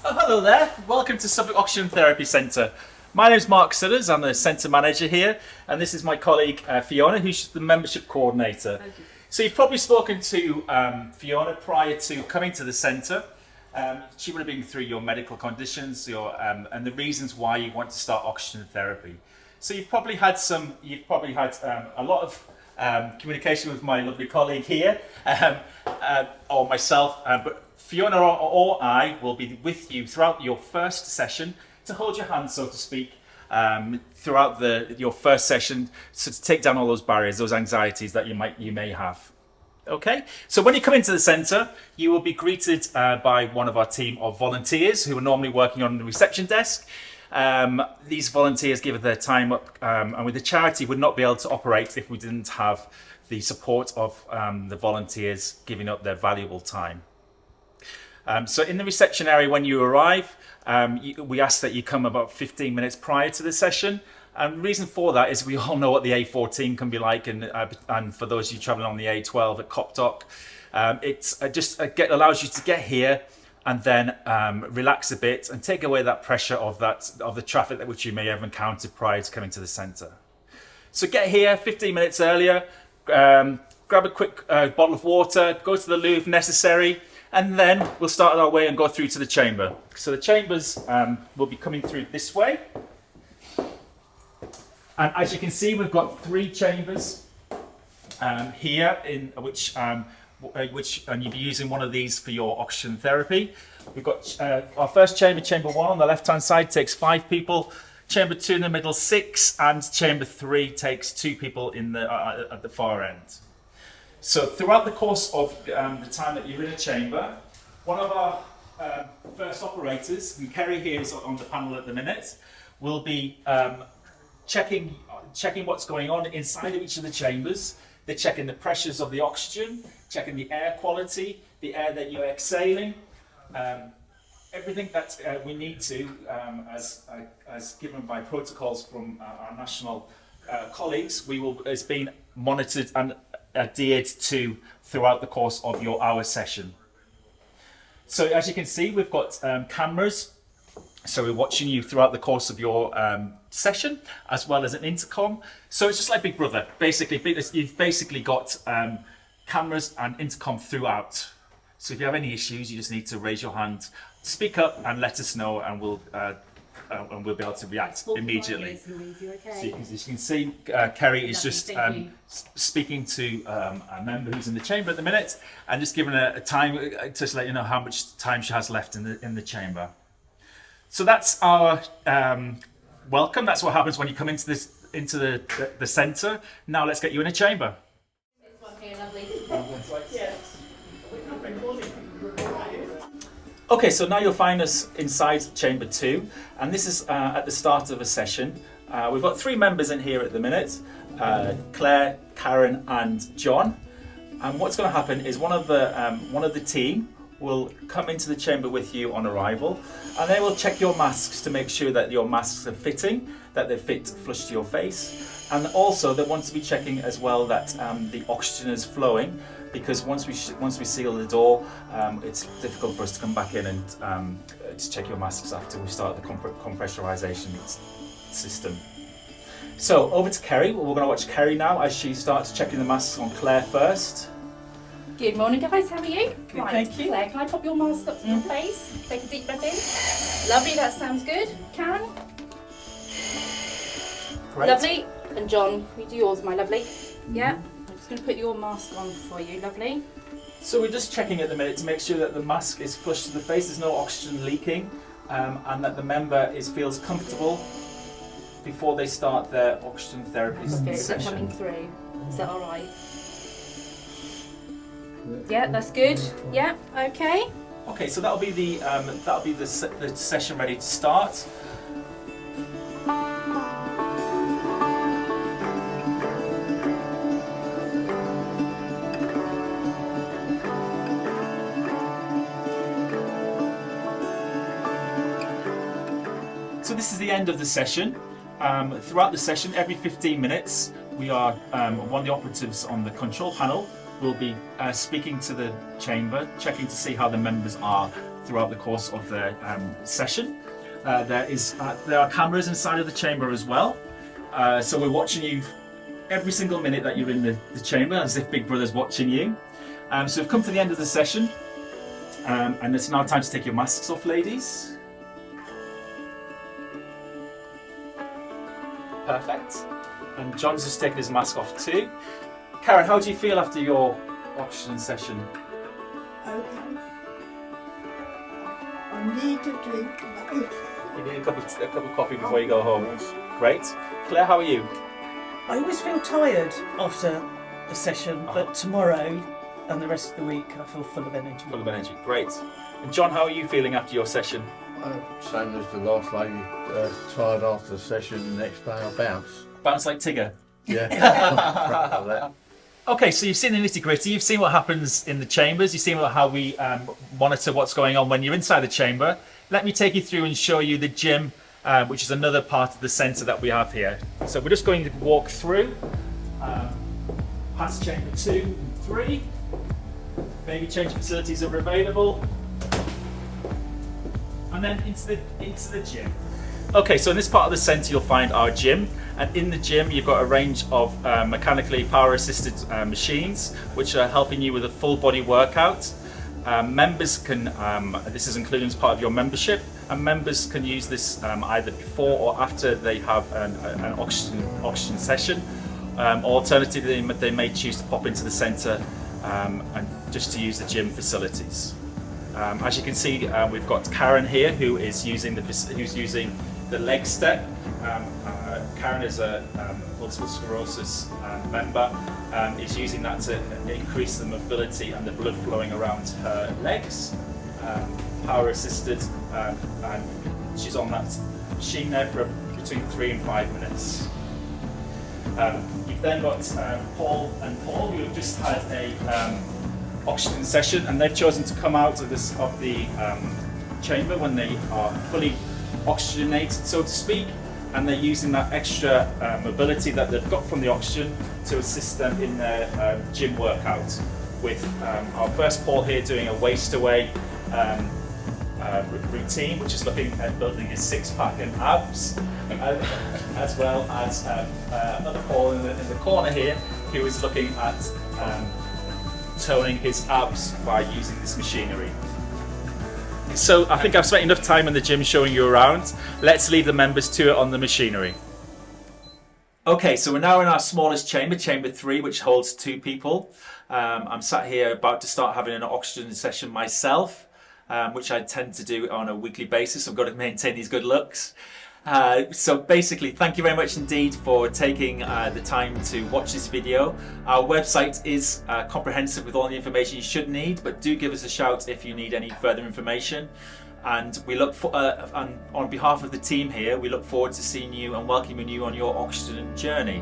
Oh, hello there. Welcome to Suffolk Oxygen Therapy Centre. My name is Mark Sudders. I'm the centre manager here, and this is my colleague Fiona, who's the membership coordinator. So you've probably spoken to Fiona prior to coming to the centre. She would have been through your medical conditions, and the reasons why you want to start oxygen therapy. So you've probably had a lot of communication with my lovely colleague here, or myself, but Fiona or I will be with you throughout your first session to hold your hand, so to speak, throughout your first session, so to take down all those barriers, those anxieties that you may have. Okay, so when you come into the centre, you will be greeted by one of our team of volunteers who are normally working on the reception desk. These volunteers give their time up, and with the charity would not be able to operate if we didn't have the support of the volunteers giving up their valuable time. So in the reception area when you arrive, we ask that you come about 15 minutes prior to the session. And the reason for that is we all know what the A14 can be like, and for those of you travelling on the A12 at Copdock, it allows you to get here and then relax a bit and take away that pressure of the traffic which you may have encountered prior to coming to the centre. So get here 15 minutes earlier, grab a quick bottle of water, go to the loo if necessary, and then we'll start our way and go through to the chamber. So the chambers will be coming through this way. And as you can see, we've got 3 chambers here, in which and you'll be using one of these for your oxygen therapy. We've got our first chamber, chamber 1 on the left-hand side, takes 5 people. Chamber 2 in the middle, 6, and chamber 3 takes 2 people at the far end. So throughout the course of the time that you're in a chamber, one of our first operators, and Kerry here is on the panel at the minute, will be checking what's going on inside of each of the chambers. They're checking the pressures of the oxygen, checking the air quality, the air that you're exhaling, everything that we need to, as given by protocols from our national colleagues, is being monitored and adhered to throughout the course of your hour session. So as you can see, we've got cameras. So we're watching you throughout the course of your session, as well as an intercom. So it's just like Big Brother. Basically, you've basically got cameras and intercom throughout. So if you have any issues, you just need to raise your hand, speak up, and let us know, and we'll be able to react immediately. So as you can see, Kerry is just speaking to a member who's in the chamber at the minute, and just giving a time to let you know how much time she has left in the chamber. So that's our welcome. That's what happens when you come into the centre. Now let's get you in a chamber. This one here, lovely. Okay, so now you'll find us inside chamber 2, and this is at the start of a session. We've got 3 members in here at the minute, Claire, Karen and John. And what's going to happen is one of the team will come into the chamber with you on arrival, and they will check your masks to make sure that your masks are fitting, that they fit flush to your face, and also they want to be checking as well that the oxygen is flowing, because once we seal the door, it's difficult for us to come back in and to check your masks after we start the compressurization system. So over to Kerry. We're going to watch Kerry now as she starts checking the masks on Claire first. Good morning, guys. How are you? Good, thank you. Claire, can I pop your mask up to your face? Take a deep breath in. Lovely, that sounds good. Karen? Great. Lovely. And John, we do yours, my lovely. Yeah. I'm just going to put your mask on for you, lovely. So we're just checking at the minute to make sure that the mask is flush to the face, there's no oxygen leaking, and that the member feels comfortable before they start their oxygen therapy Okay, is that session. coming through? Is that all right? Yeah, that's good. Yeah, okay. Okay, so that'll be the session ready to start. So this is the end of the session. Throughout the session, every 15 minutes, one of the operatives on the control panel will be speaking to the chamber, checking to see how the members are throughout the course of the session. There are cameras inside of the chamber as well, so we're watching you every single minute that you're in the chamber, as if Big Brother's watching you. So we've come to the end of the session, and it's now time to take your masks off, ladies. Perfect. And John's just taking his mask off too. Karen, how do you feel after your oxygen session? Okay. I need a drink now. You need a cup of coffee before you go home. Great. Claire, how are you? I always feel tired after the session, but tomorrow and the rest of the week I feel full of energy. Full of energy. Great. And John, how are you feeling after your session? Same as the last lady, tired after the session, the next day I bounce. Bounce like Tigger. Yeah. Like that. Okay, so you've seen the nitty gritty, you've seen what happens in the chambers, you've seen how we monitor what's going on when you're inside the chamber. Let me take you through and show you the gym, which is another part of the centre that we have here. So we're just going to walk through past chamber 2 and 3. Baby change facilities are available. And then into the gym. Okay, so in this part of the centre you'll find our gym, and in the gym you've got a range of mechanically power assisted machines which are helping you with a full body workout. Members can, this is included as part of your membership, and members can use this either before or after they have an oxygen session. Alternatively, they may choose to pop into the centre and just to use the gym facilities. As you can see, we've got Karen here who is using the leg step. Karen is a multiple sclerosis member, is using that to increase the mobility and the blood flowing around her legs. Power assisted, and she's on that machine there for between 3 and 5 minutes. You've then got Paul who have just had a oxygen session, and they've chosen to come out of the chamber when they are fully oxygenated, so to speak, and they're using that extra mobility that they've got from the oxygen to assist them in their gym workout. With our first Paul here doing a waist away routine, which is looking at building his six-pack and abs, as well as another Paul in the corner here who is looking at toning his abs by using this machinery. So I think I've spent enough time in the gym showing you around. Let's leave the members to it on the machinery. Okay, so we're now in our smallest chamber, chamber 3, which holds 2 people. I'm sat here about to start having an oxygen session myself, which I tend to do on a weekly basis. I've got to maintain these good looks. So basically, thank you very much indeed for taking the time to watch this video. Our website is comprehensive with all the information you should need, but do give us a shout if you need any further information. And we look for, on behalf of the team here, we look forward to seeing you and welcoming you on your oxygen journey.